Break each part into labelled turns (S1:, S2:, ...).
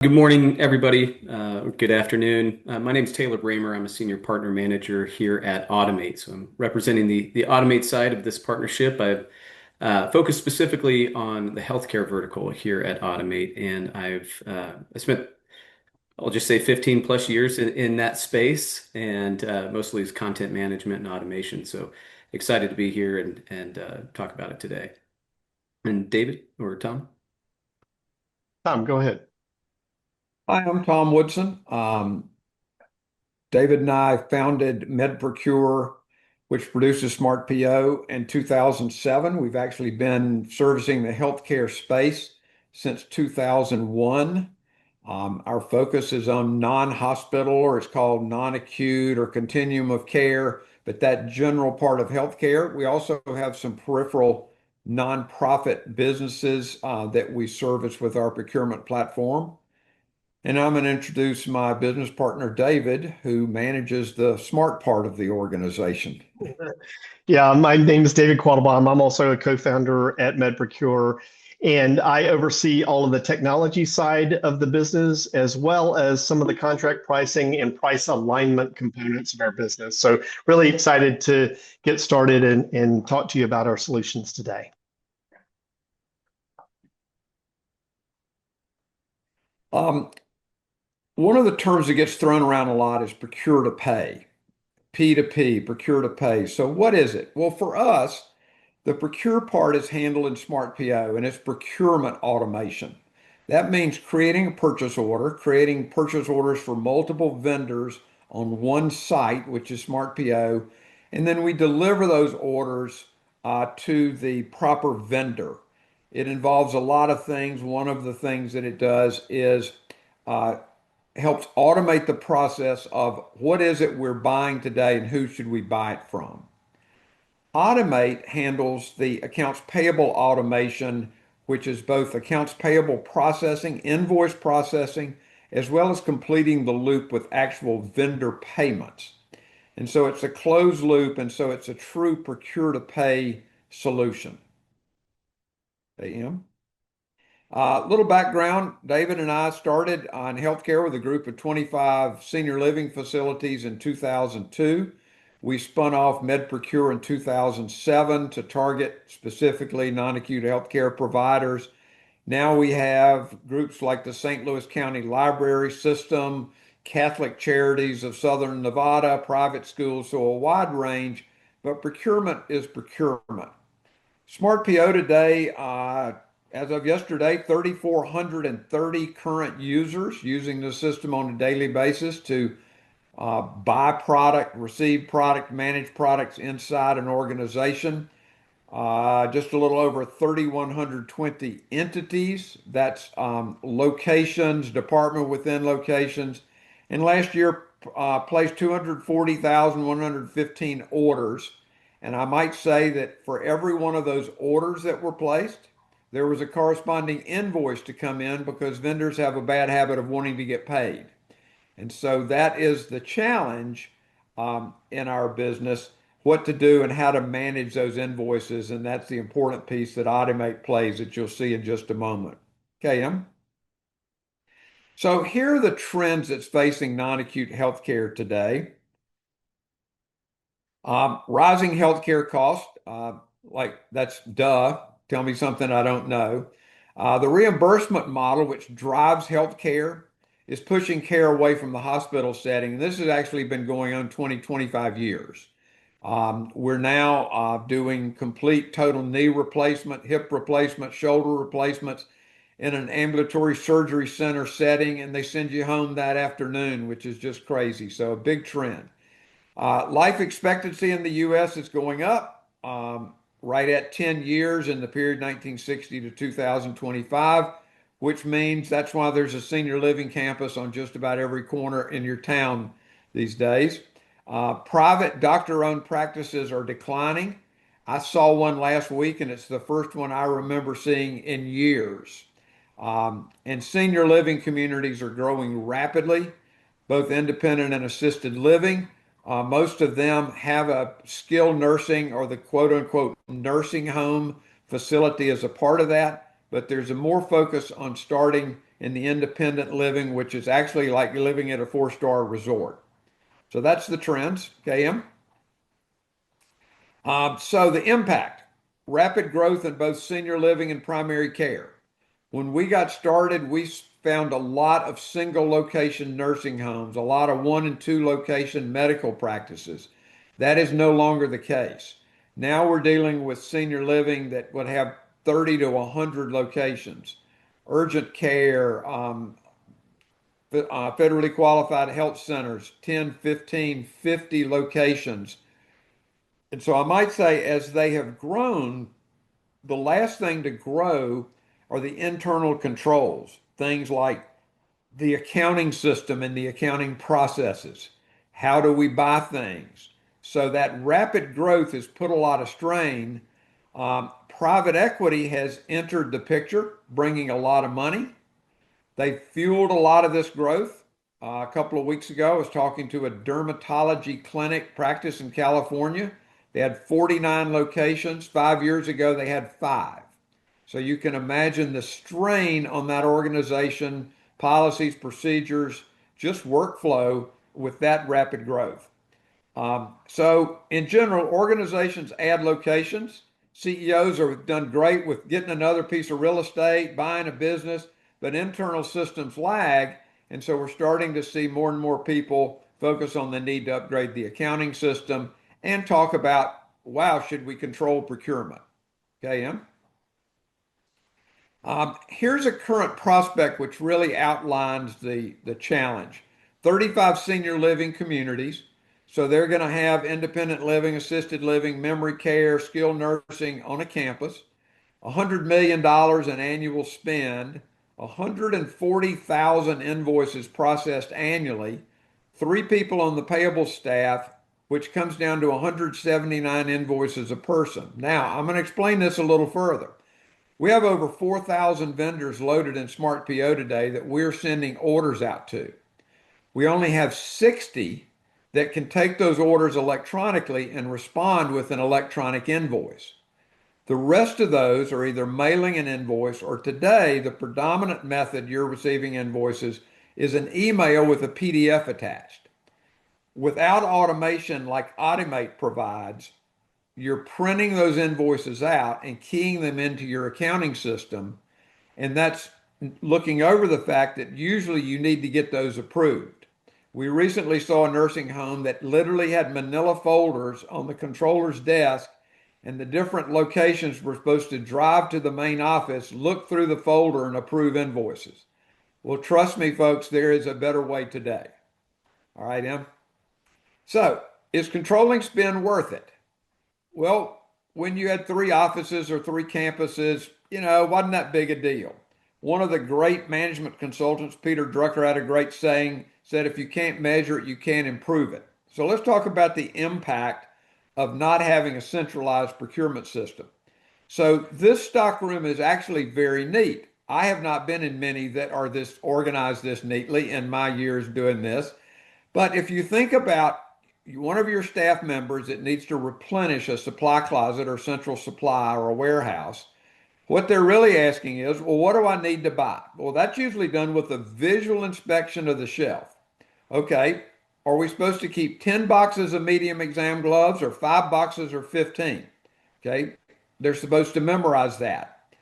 S1: Good morning, everybody. Good afternoon. My name is Taylor Brammer. I'm a senior partner manager here at Automate. So I'm representing the Automate side of this partnership. I've focused specifically on the healthcare vertical here at Automate, and I spent, I'll just say, 15 plus years in that space, and mostly is content management and automation. So excited to be here and talk about it today. And David or Tom?
S2: Tom, go ahead.
S3: Hi, I'm Tom Woodson. David and I founded MedProcure, which produces SmartPO in 2007. We've actually been servicing the healthcare space since 2001. Our focus is on non-hospital, or it's called non-acute or continuum of care, but that general part of healthcare. We also have some peripheral nonprofit businesses that we service with our procurement platform. And I'm going to introduce my business partner, David, who manages the smart part of the organization.
S2: Yeah, my name is David Quattlebaum. I'm also a co-founder at MedProcure, and I oversee all of the technology side of the business, as well as some of the contract pricing and price alignment components of our business. So really excited to get started and talk to you about our solutions today.
S3: Um, One of the terms that gets thrown around a lot is procure-to-pay, P2P, procure-to-pay. So what is it? Well, for us, the procure part is handled in SmartPO, and it's procurement automation. That means creating a purchase order, creating purchase orders for multiple vendors on one site, which is SmartPO, and then we deliver those orders to the proper vendor. It involves a lot of things. One of the things that it does is uh, helps automate the process of what is it we're buying today and who should we buy it from. Automate handles the accounts payable automation, which is both accounts payable processing, invoice processing, as well as completing the loop with actual vendor payments. And so it's a closed loop, and so it's a true procure to pay solution. AM. Little background, David and I started on healthcare with a group of 25 senior living facilities in 2002. We spun off MedProcure in 2007 to target specifically non-acute healthcare providers. Now we have groups like the St. Louis County Library System, Catholic Charities of Southern Nevada, private schools, so a wide range, but procurement is procurement. SmartPO today, as of yesterday, 3,430 current users using the system on a daily basis to buy product, receive product, manage products inside an organization. Just a little over 3,120 entities. That's locations, department within locations. And last year, placed 240,115 orders. And I might say that for every one of those orders that were placed, there was a corresponding invoice to come in because vendors have a bad habit of wanting to get paid. And so that is the challenge in our business, what to do and how to manage those invoices. And that's the important piece that Automate plays that you'll see in just a moment. Okay, Em? So here are the trends that's facing non-acute healthcare today. Rising healthcare costs, like that's duh. Tell me something I don't know. The reimbursement model, which drives healthcare, is pushing care away from the hospital setting. This has actually been going on 20, 25 years. We're now doing complete total knee replacement, hip replacement, shoulder replacements in an ambulatory surgery center setting, and they send you home that afternoon, which is just crazy. So a big trend. Life expectancy in the U.S. is going up, right at 10 years in the period 1960 to 2025, which means that's why there's a senior living campus on just about every corner in your town these days. Private doctor-owned practices are declining. I saw one last week, and it's the first one I remember seeing in years. And senior living communities are growing rapidly, both independent and assisted living. Most of them have a skilled nursing or the quote unquote nursing home facility as a part of that, but there's a more focus on starting in the independent living, which is actually like living at a four-star resort. So that's the trends, KM. So the impact, rapid growth in both senior living and primary care. When we got started, we found a lot of single location nursing homes, a lot of 1 and 2 location medical practices. That is no longer the case. Now we're dealing with senior living that would have 30 to 100 locations, urgent care, federally qualified health centers, 10, 15, 50 locations. And so I might say, as they have grown, the last thing to grow are the internal controls, things like the accounting system and the accounting processes. How do we buy things? So that rapid growth has put a lot of strain. Private equity has entered the picture, bringing a lot of money. They fueled a lot of this growth. A couple of weeks ago, I was talking to a dermatology clinic practice in California. They had 49 locations. 5 years ago, they had 5. So you can imagine the strain on that organization, policies, procedures, just workflow with that rapid growth. So in general, organizations add locations. CEOs have done great with getting another piece of real estate, buying a business, but internal systems lag. And so we're starting to see more and more people focus on the need to upgrade the accounting system and talk about, wow, should we control procurement? Okay, Em? Here's a current prospect which really outlines the challenge. 35 senior living communities. So they're going to have independent living, assisted living, memory care, skilled nursing on a campus. $100 million in annual spend, 140,000 invoices processed annually, 3 people on the payable staff, which comes down to 179 invoices a person. Now, I'm going to explain this a little further. We have over 4,000 vendors loaded in SmartPO today that we're sending orders out to. We only have 60 that can take those orders electronically and respond with an electronic invoice. The rest of those are either mailing an invoice, or today the predominant method you're receiving invoices is an email with a PDF attached. Without automation like Ottimate provides, you're printing those invoices out and keying them into your accounting system, and that's looking over the fact that usually you need to get those approved. We recently saw a nursing home that literally had manila folders on the controller's desk, and the different locations were supposed to drive to the main office, look through the folder, and approve invoices. Well, trust me, folks, there is a better way today. All right, Em? So, is controlling spend worth it? Well, when you had 3 offices or 3 campuses, wasn't that big a deal. One of the great management consultants, Peter Drucker, had a great saying, said, if you can't measure it, you can't improve it. So let's talk about the impact of not having a centralized procurement system. So this stockroom is actually very neat. I have not been in many that are organized this neatly in my years doing this. But if you think about one of your staff members that needs to replenish a supply closet or central supply or a warehouse, what they're really asking is, well, what do I need to buy? Well, that's usually done with a visual inspection of the shelf. Okay, are we supposed to keep 10 boxes of medium exam gloves or 5 boxes or 15? Okay, they're supposed to memorize that.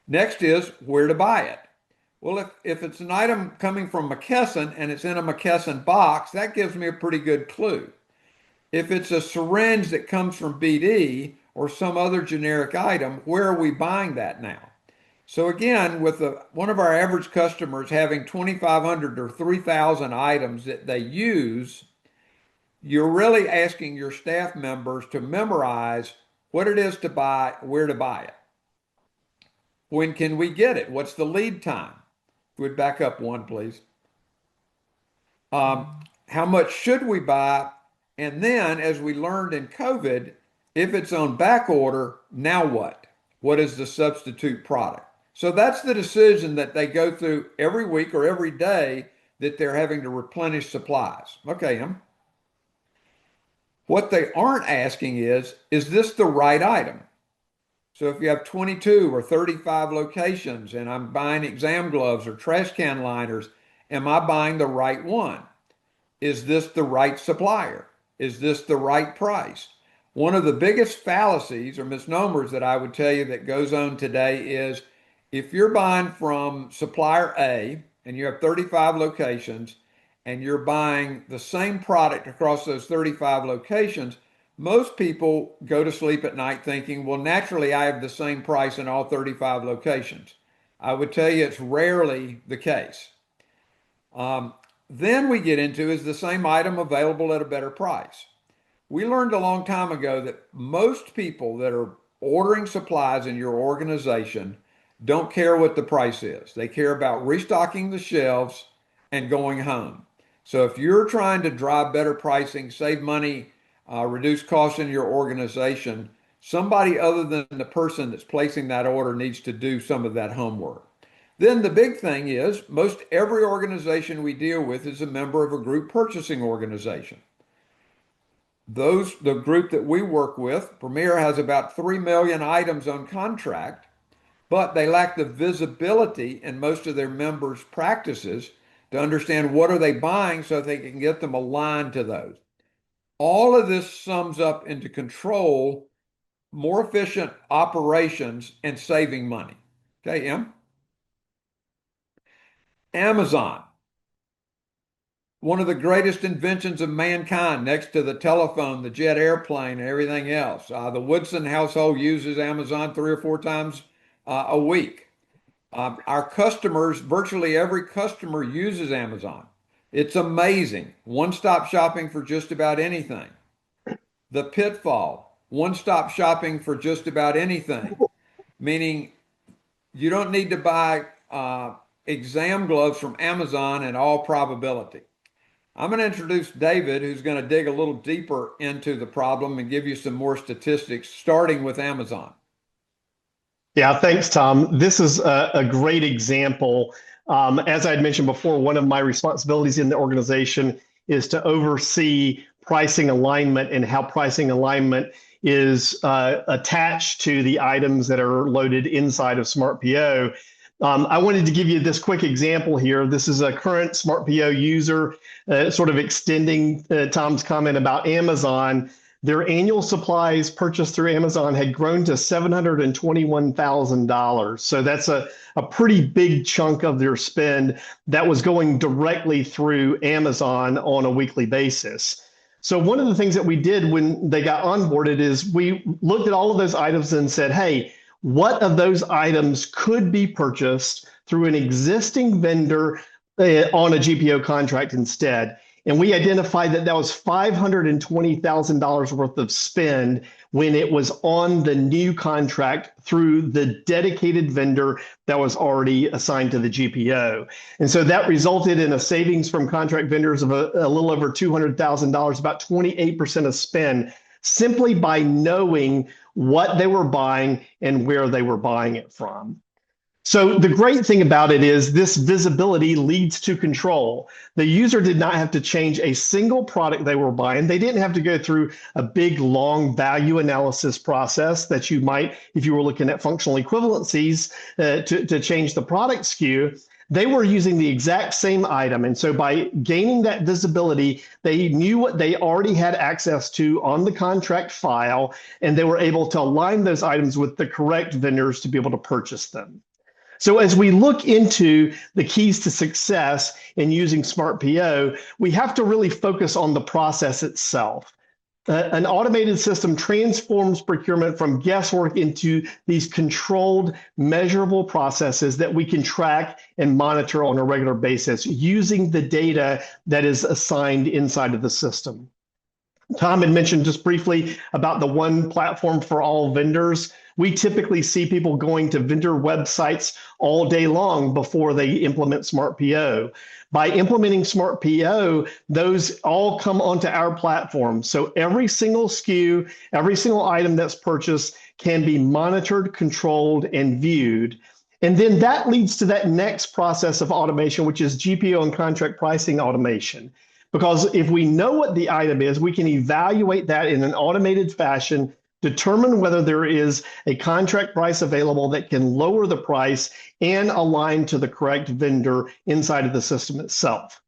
S3: Next is where to buy it. Well, if it's an item coming from McKesson and it's in a McKesson box, that gives me a pretty good clue. If it's a syringe that comes from BD or some other generic item, where are we buying that now? So again, with one of our average customers having 2,500 or 3,000 items that they use, you're really asking your staff members to memorize what it is to buy, where to buy it. When can we get it? What's the lead time? If we'd back up one, please. How much should we buy? And then, as we learned in COVID, if it's on back order, now what? What is the substitute product? So that's the decision that they go through every week or every day that they're having to replenish supplies. Okay, Em. What they aren't asking is this the right item? So if you have 22 or 35 locations and I'm buying exam gloves or trash can liners, am I buying the right one? Is this the right supplier? Is this the right price? One of the biggest fallacies or misnomers that I would tell you that goes on today is if you're buying from supplier A and you have 35 locations and you're buying the same product across those 35 locations, most people go to sleep at night thinking, well, naturally, I have the same price in all 35 locations. I would tell you it's rarely the case. Um, then we get into is the same item available at a better price? We learned a long time ago that most people that are ordering supplies in your organization don't care what the price is. They care about restocking the shelves and going home. So if you're trying to drive better pricing, save money, reduce costs in your organization, somebody other than the person that's placing that order needs to do some of that homework. Then the big thing is most every organization we deal with is a member of a group purchasing organization. The group that we work with, Premier has about 3 million items on contract, but they lack the visibility in most of their members' practices to understand what are they buying so they can get them aligned to those. All of this sums up into control, more efficient operations, and saving money. Okay, Em? Amazon, one of the greatest inventions of mankind next to the telephone, the jet airplane, and everything else. The Woodson household uses Amazon 3 or 4 times a week. Our customers, virtually every customer uses Amazon. It's amazing. One-stop shopping for just about anything. The pitfall, one-stop shopping for just about anything, meaning you don't need to buy exam gloves from Amazon in all probability. I'm going to introduce David, who's going to dig a little deeper into the problem and give you some more statistics, starting with Amazon.
S2: Yeah, thanks, Tom. This is a great example. As I had mentioned before, one of my responsibilities in the organization is to oversee pricing alignment and how pricing alignment is attached to the items that are loaded inside of SmartPO. I wanted to give you this quick example here. This is a current SmartPO user, sort of extending Tom's comment about Amazon. Their annual supplies purchased through Amazon had grown to $721,000. So that's a pretty big chunk of their spend that was going directly through Amazon on a weekly basis. So one of the things that we did when they got onboarded is we looked at all of those items and said, hey, what of those items could be purchased through an existing vendor on a GPO contract instead? And we identified that that was $520,000 worth of spend when it was on the new contract through the dedicated vendor that was already assigned to the GPO. And so that resulted in a savings from contract vendors of a little over $200,000, about 28% of spend, simply by knowing what they were buying and where they were buying it from. So the great thing about it is this visibility leads to control. The user did not have to change a single product they were buying. They didn't have to go through a big, long value analysis process that you might, if you were looking at functional equivalencies, to change the product SKU. They were using the exact same item. And so by gaining that visibility, they knew what they already had access to on the contract file, and they were able to align those items with the correct vendors to be able to purchase them. So as we look into the keys to success in using SmartPO, we have to really focus on the process itself. An automated system transforms procurement from guesswork into these controlled, measurable processes that we can track and monitor on a regular basis using the data that is assigned inside of the system. Tom had mentioned just briefly about the one platform for all vendors. We typically see people going to vendor websites all day long before they implement SmartPO. By implementing SmartPO, those all come onto our platform. So every single SKU, every single item that's purchased can be monitored, controlled, and viewed. And then that leads to that next process of automation, which is GPO and contract pricing automation. Because if we know what the item is, we can evaluate that in an automated fashion determine whether there is a contract price available that can lower the price and align to the correct vendor inside of the system itself.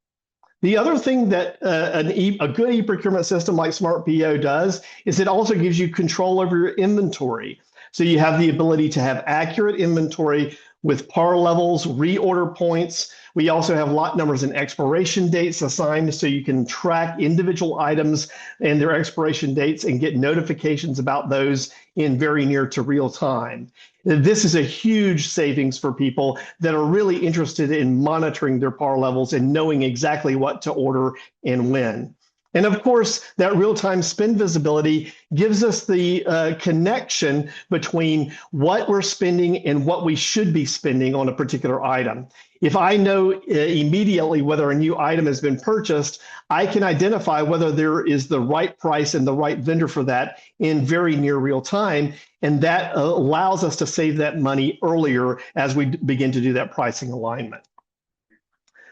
S2: The other thing that a good e-procurement system like SmartPO does is it also gives you control over your inventory. So you have the ability to have accurate inventory with par levels, reorder points. We also have lot numbers and expiration dates assigned so you can track individual items and their expiration dates and get notifications about those in very near to real time. This is a huge savings for people that are really interested in monitoring their par levels and knowing exactly what to order and when. And of course, that real-time spend visibility gives us the connection between what we're spending and what we should be spending on a particular item. If I know immediately whether a new item has been purchased, I can identify whether there is the right price and the right vendor for that in very near real time. And that allows us to save that money earlier as we begin to do that pricing alignment.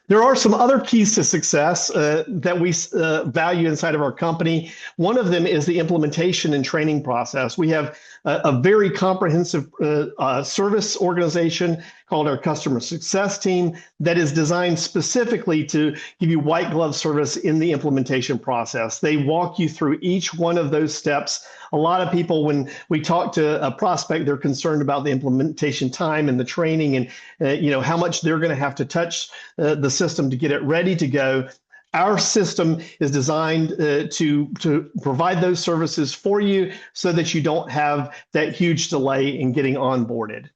S2: There are some other keys to success that we value inside of our company. One of them is the implementation and training process. We have a very comprehensive service organization called our customer success team that is designed specifically to give you white glove service in the implementation process. They walk you through each one of those steps. A lot of people, when we talk to a prospect, they're concerned about the implementation time and the training and how much they're going to have to touch the system to get it ready to go. Our system is designed to provide those services for you so that you don't have that huge delay in getting onboarded.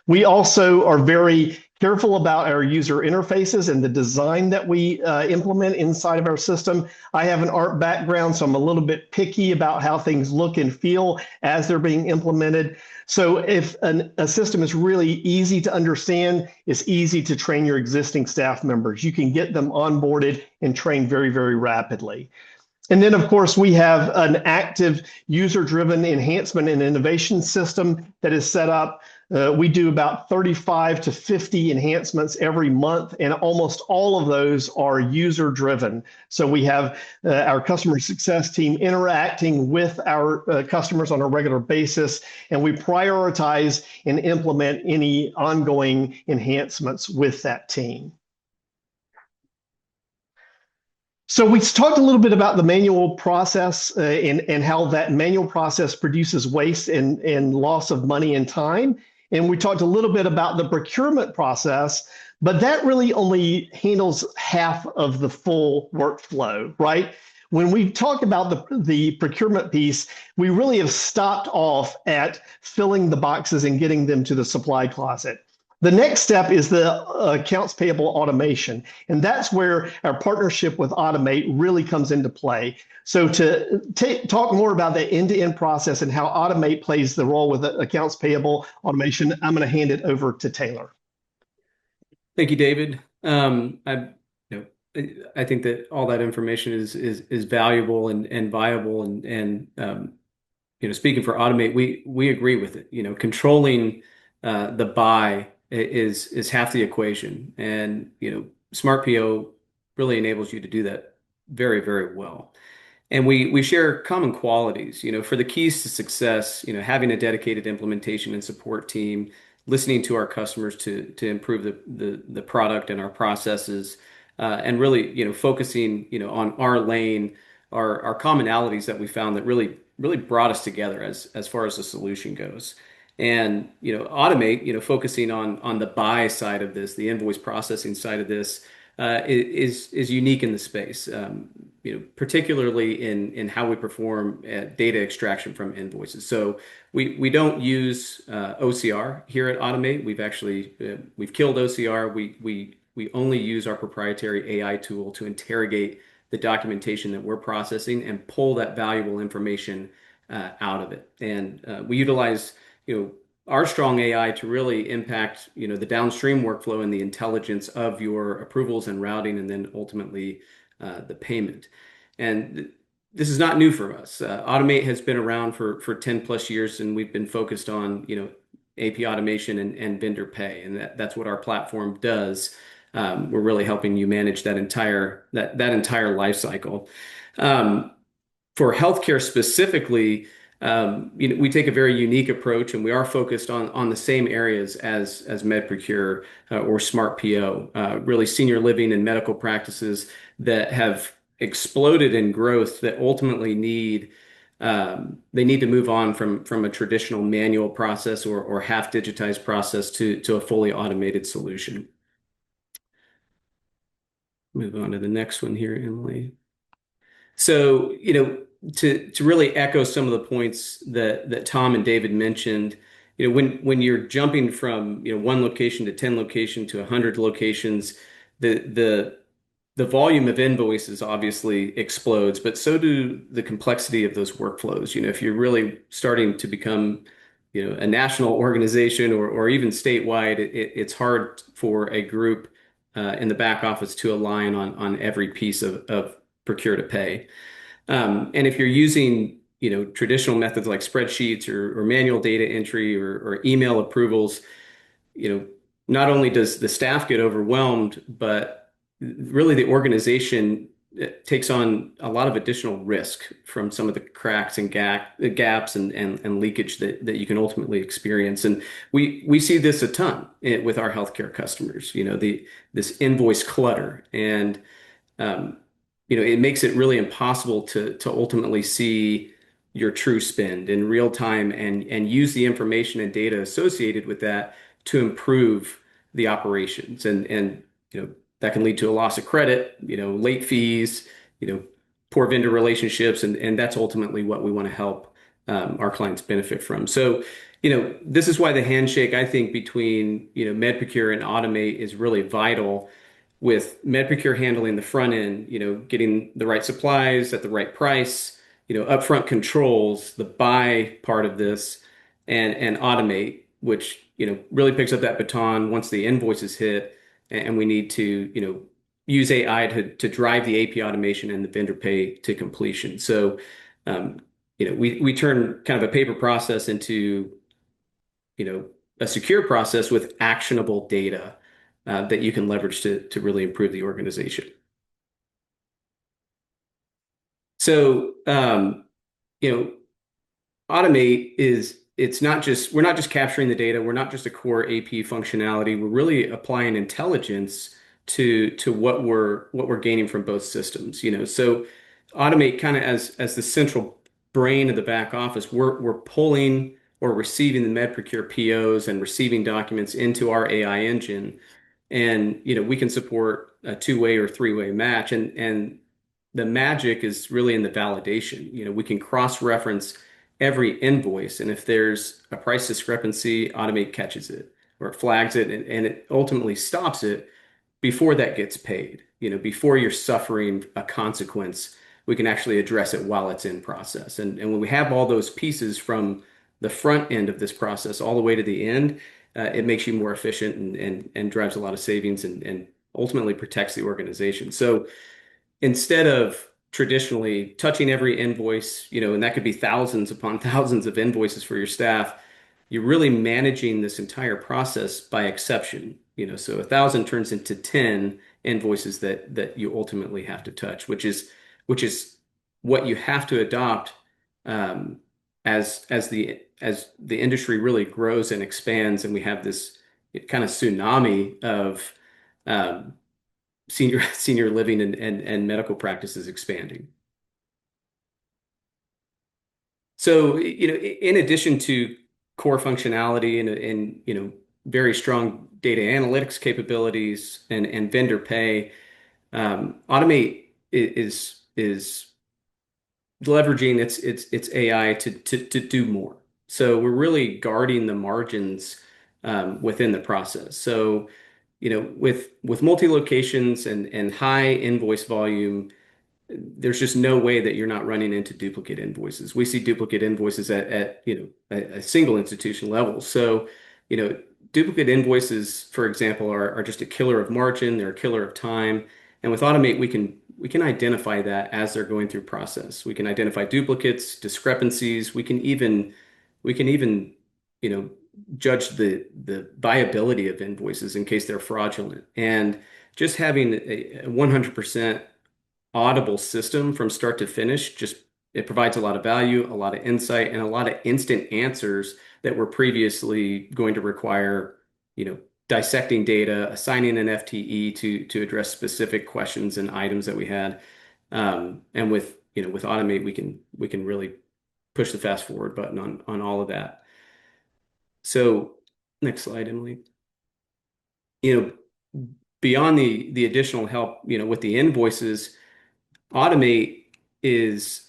S2: We also are very careful about our user interfaces and the design that we implement inside of our system. I have an art background, so I'm a little bit picky about how things look and feel as they're being implemented. So if a system is really easy to understand, it's easy to train your existing staff members. You can get them onboarded and trained very, very rapidly. And then, of course, we have an active user-driven enhancement and innovation system that is set up. We do about 35 to 50 enhancements every month, and almost all of those are user-driven. So we have our customer success team interacting with our customers on a regular basis, and we prioritize and implement any ongoing enhancements with that team. So we talked a little bit about the manual process and how that manual process produces waste and loss of money and time. And we talked a little bit about the procurement process, but that really only handles half of the full workflow, right? When we talk about the procurement piece, we really have stopped off at filling the boxes and getting them to the supply closet. The next step is the accounts payable automation, and that's where our partnership with Ottimate really comes into play. So to talk more about the end-to-end process and how Ottimate plays the role with the accounts payable automation, I'm going to hand it over to Taylor.
S1: Thank you, David. I think that all that information is valuable and viable, and speaking for Ottimate, we agree with it. Controlling the buy is half the equation, and SmartPO really enables you to do that very, very well. And we share common qualities. For the keys to success, having a dedicated implementation and support team, listening to our customers to improve the product and our processes, and really focusing on our lane, our commonalities that we found that really brought us together as far as the solution goes. And Ottimate, focusing on the buy side of this, the invoice processing side of this, is unique in the space, particularly in how we perform data extraction from invoices. So we don't use OCR here at Ottimate. We've killed OCR. We only use our proprietary AI tool to interrogate the documentation that we're processing and pull that valuable information out of it. And we utilize our strong AI to really impact, the downstream workflow and the intelligence of your approvals and routing, and then ultimately the payment. And this is not new for us. Ottimate has been around for 10 plus years, and we've been focused on, AP automation and vendor pay. And that's what our platform does. We're really helping you manage that entire life cycle. For healthcare specifically, We take a very unique approach, and we are focused on the same areas as MedProcure or SmartPO, really senior living and medical practices that have exploded in growth that ultimately they need to move on from a traditional manual process or half digitized process to a fully automated solution. Move on to the next one here, Emily. So, to really echo some of the points that Tom and David mentioned, when you're jumping from, one location to 10 location to 100 locations, the the volume of invoices obviously explodes, but so do the complexity of those workflows. If you're really starting to become, a national organization or even statewide, it's hard for a group in the back office to align on every piece of procure to pay. And if you're using, traditional methods like spreadsheets or manual data entry or email approvals, you know, not only does the staff get overwhelmed, but really the organization takes on a lot of additional risk from some of the cracks and gaps and leakage that you can ultimately experience. And we see this a ton with our healthcare customers, this invoice clutter. And um, it makes it really impossible to ultimately see your true spend in real time and use the information and data associated with that to improve the operations. And that can lead to a loss of credit, late fees, you know, poor vendor relationships, and that's ultimately what we want to help our clients benefit from. So, this is why the handshake, I think, between, MedProcure and Automate is really vital, with MedProcure handling the front end, getting the right supplies at the right price, upfront controls, the buy part of this, and Automate, which, really picks up that baton once the invoices hit, and we need to, use AI to drive the AP automation and the vendor pay to completion. So, we turn kind of a paper process into, a secure process with actionable data that you can leverage to really improve the organization. So, Automate it's not just, we're not just capturing the data. We're not just a core AP functionality. We're really applying intelligence to what we're gaining from both systems. So Automate kind of as the central brain of the back office, we're pulling or receiving the MedProcure POs and receiving documents into our AI engine. And we can support a two-way or three-way match, and the magic is really in the validation. We can cross-reference every invoice, and if there's a price discrepancy, Automate catches it or it flags it, and it ultimately stops it before that gets paid. Before you're suffering a consequence, we can actually address it while it's in process. And when we have all those pieces from the front end of this process all the way to the end, it makes you more efficient and drives a lot of savings and ultimately protects the organization. So instead of traditionally touching every invoice, and that could be thousands upon thousands of invoices for your staff, you're really managing this entire process by exception. So 1,000 turns into 10 invoices that you ultimately have to touch, which is what you have to adopt as the industry really grows and expands, and we have this kind of tsunami of um, senior living and medical practices expanding. So, in addition to core functionality and very strong data analytics capabilities and vendor pay, Automate is leveraging its AI to do more. So we're really guarding the margins within the process. So, with multi-locations and high invoice volume, there's just no way that you're not running into duplicate invoices. We see duplicate invoices at a single institution level. So, you know, duplicate invoices, for example, are just a killer of margin. They're a killer of time. And with Automate, we can identify that as they're going through process. We can identify duplicates, discrepancies. We can even you know judge the viability of invoices in case they're fraudulent. And just having a 100% audible system from start to finish just it provides a lot of value, a lot of insight, and a lot of instant answers that were previously going to require, dissecting data, assigning an FTE to address specific questions and items that we had. And with Automate, we can really push the fast forward button on all of that. So next slide, Emily. You know, beyond the additional help, with the invoices, Automate is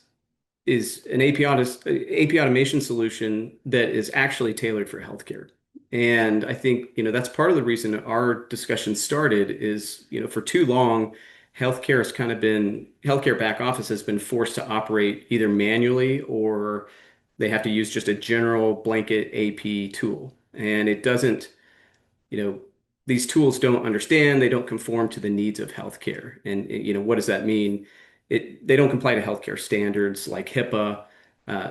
S1: an AP automation solution that is actually tailored for healthcare. And I think, that's part of the reason our discussion started is, for too long, healthcare back office has been forced to operate either manually or they have to use just a general blanket AP tool. And it doesn't, you know, these tools don't understand, they don't conform to the needs of healthcare. And, what does that mean? They don't comply to healthcare standards like HIPAA.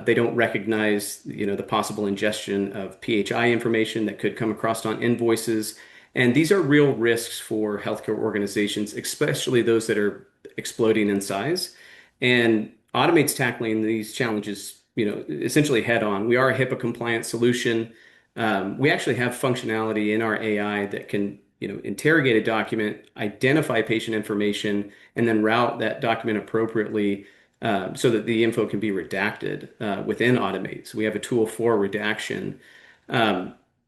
S1: They don't recognize, the possible ingestion of PHI information that could come across on invoices. And these are real risks for healthcare organizations, especially those that are exploding in size. And Automate's tackling these challenges, essentially head on. We are a HIPAA compliant solution. We actually have functionality in our AI that can, interrogate a document, identify patient information, and then route that document appropriately so that the info can be redacted within Automate. So we have a tool for redaction.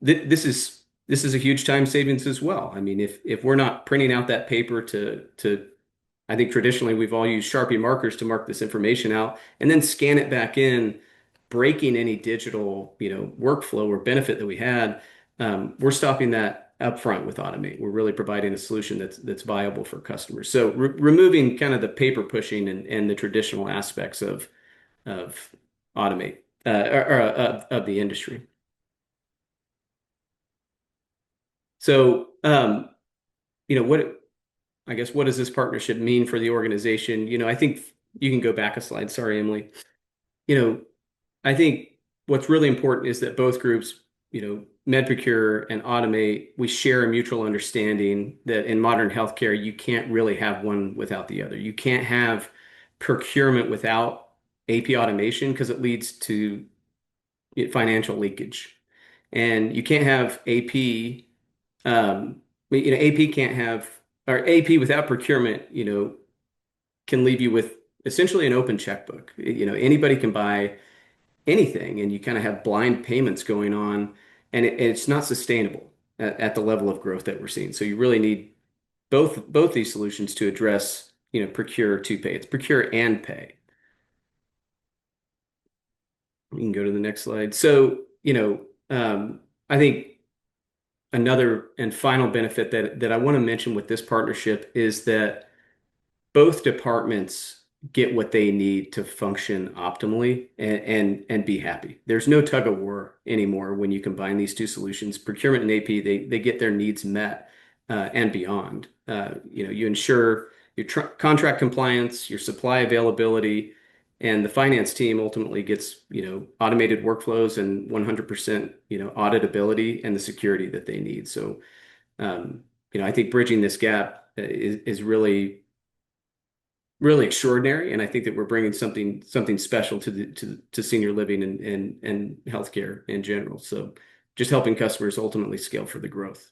S1: This is a huge time savings as well. I mean, if we're not printing out that paper to I think traditionally we've all used Sharpie markers to mark this information out and then scan it back in, breaking any digital, workflow or benefit that we had. We're stopping that up front with Automate. We're really providing a solution that's viable for customers. So removing kind of the paper pushing and the traditional aspects of Automate of the industry. So, what does this partnership mean for the organization? I think you can go back a slide. Sorry, Emily. You know, I think what's really important is that both groups, MedProcure and Automate, we share a mutual understanding that in modern healthcare, you can't really have one without the other. You can't have procurement without AP automation because it leads to financial leakage. And you can't have AP can't have, or AP without procurement, can leave you with essentially an open checkbook. Anybody can buy anything, and you kind of have blind payments going on, and it's not sustainable at the level of growth that we're seeing. So you really need both these solutions to address, procure-to-pay. It's procure and pay. We can go to the next slide. So, I think another and final benefit that I want to mention with this partnership is that both departments get what they need to function optimally and be happy. There's no tug of war anymore when you combine these two solutions. Procurement and AP, they get their needs met and beyond. You ensure your contract compliance, your supply availability, and the finance team ultimately gets, automated workflows and 100%, auditability and the security that they need. So, I think bridging this gap is really really extraordinary, and I think that we're bringing something special to senior living and healthcare in general. So just helping customers ultimately scale for the growth.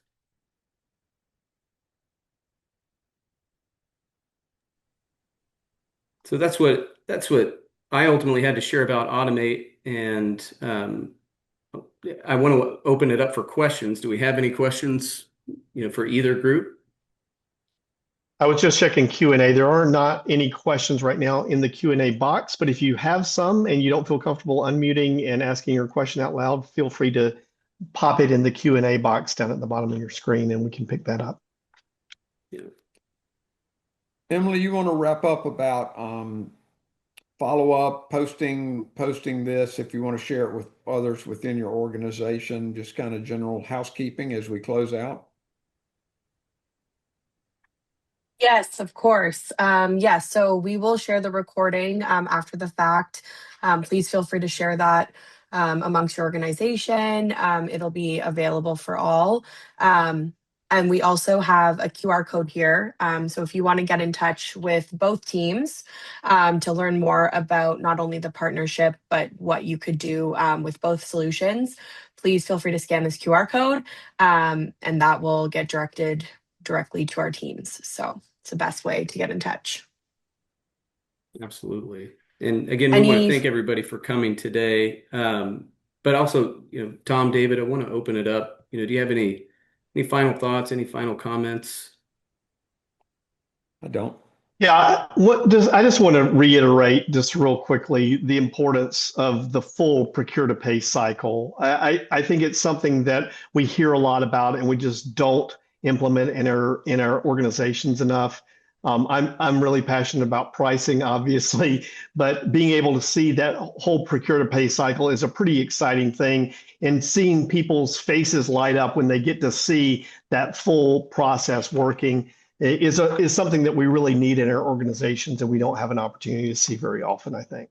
S1: So that's what I ultimately had to share about Automate, and I want to open it up for questions. Do we have any questions, for either group?
S2: I was just checking Q&A. There are not any questions right now in the Q&A box, but if you have some and you don't feel comfortable unmuting and asking your question out loud, feel free to pop it in the Q&A box down at the bottom of your screen and we can pick that up.
S1: Yeah.
S3: Emily, you want to wrap up about follow-up, posting this if you want to share it with others within your organization, just kind of general housekeeping as we close out?
S4: Yes, of course. Yes, so we will share the recording after the fact. Please feel free to share that amongst your organization. It'll be available for all. And we also have a QR code here. So if you want to get in touch with both teams to learn more about not only the partnership, but what you could do with both solutions, please feel free to scan this QR code and that will get directed directly to our teams. So it's the best way to get in touch.
S1: Absolutely. And again, we want to
S4: Any
S1: thank everybody for coming today. But also, Tom, David, I want to open it up. Do you have any final thoughts, any final comments?
S3: I don't.
S2: Yeah, I just want to reiterate just real quickly the importance of the full procure-to-pay cycle. I think it's something that we hear a lot about and we just don't implement in our organizations enough. I'm really passionate about pricing, obviously, but being able to see that whole procure-to-pay cycle is a pretty exciting thing. And seeing people's faces light up when they get to see that full process working is something that we really need in our organizations and we don't have an opportunity to see very often, I think.